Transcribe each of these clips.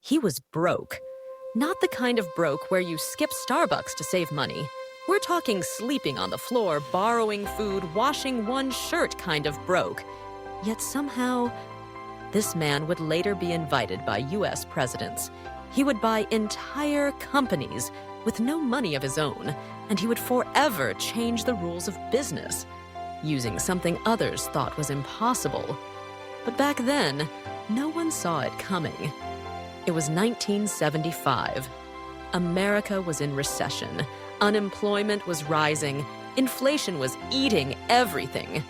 He was broke. Not the kind of broke where you skip Starbucks to save money. We're talking sleeping on the floor, borrowing food, washing one shirt kind of broke. Yet somehow, this man would later be invited by US presidents. He would buy entire companies with no money of his own, and he would forever change the rules of business, using something others thought was impossible. But back then, no one saw it coming. It was 1975. America was in recession. Unemployment was rising. Inflation was eating everything.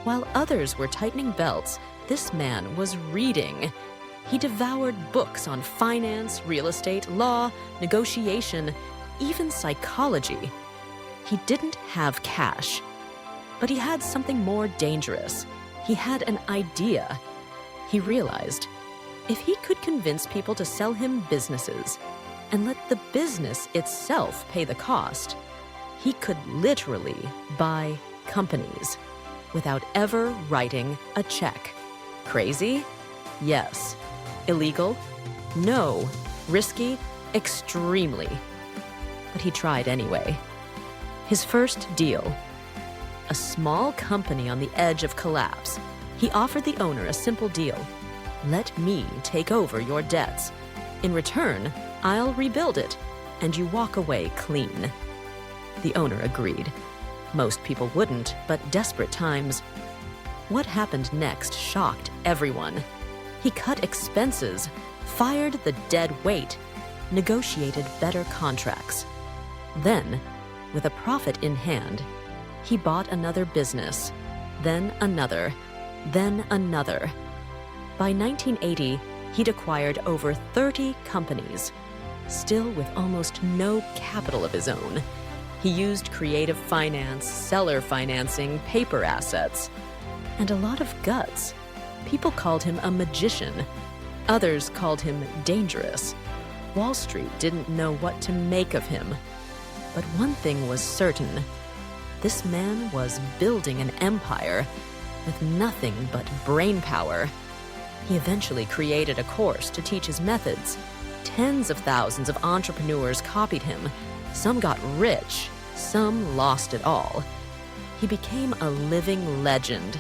While others were tightening belts, this man was reading. He devoured books on finance, real estate, law, negotiation, even psychology. He didn't have cash, but he had something more dangerous. He had an idea. He realized if he could convince people to sell him businesses and let the business itself pay the cost, he could literally buy companies without ever writing a check. Crazy? Yes. Illegal? No. Risky? Extremely. But he tried anyway. His first deal. A small company on the edge of collapse. He offered the owner a simple deal. Let me take over your debts. In return, I'll rebuild it, and you walk away clean. The owner agreed. Most people wouldn't, but desperate times. What happened next shocked everyone. He cut expenses, fired the dead weight, negotiated better contracts. Then, with a profit in hand, he bought another business, then another, then another. By 1980, he'd acquired over 30 companies, still with almost no capital of his own. He used creative finance, seller financing, paper assets, and a lot of guts. People called him a magician. Others called him dangerous. Wall Street didn't know what to make of him. But one thing was certain. This man was building an empire with nothing but brain power. He eventually created a course to teach his methods. Tens of thousands of entrepreneurs copied him. Some got rich, some lost it all. He became a living legend,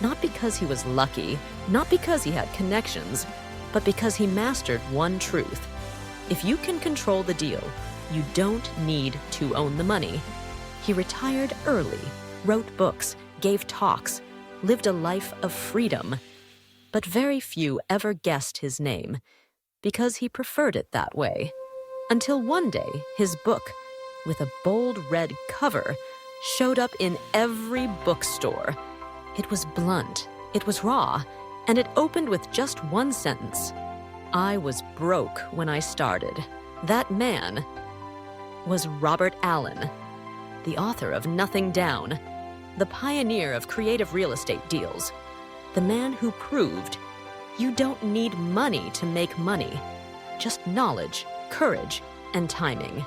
not because he was lucky, not because he had connections, but because he mastered one truth. If you can control the deal, you don't need to own the money. He retired early, wrote books, gave talks, lived a life of freedom. But very few ever guessed his name, because he preferred it that way. Until one day, his book, with a bold red cover, showed up in every bookstore. It was blunt, it was raw, and it opened with just one sentence. I was broke when I started. That man was Robert Allen, the author of Nothing Down, the pioneer of creative real estate deals, the man who proved you don't need money to make money, just knowledge, courage, and timing.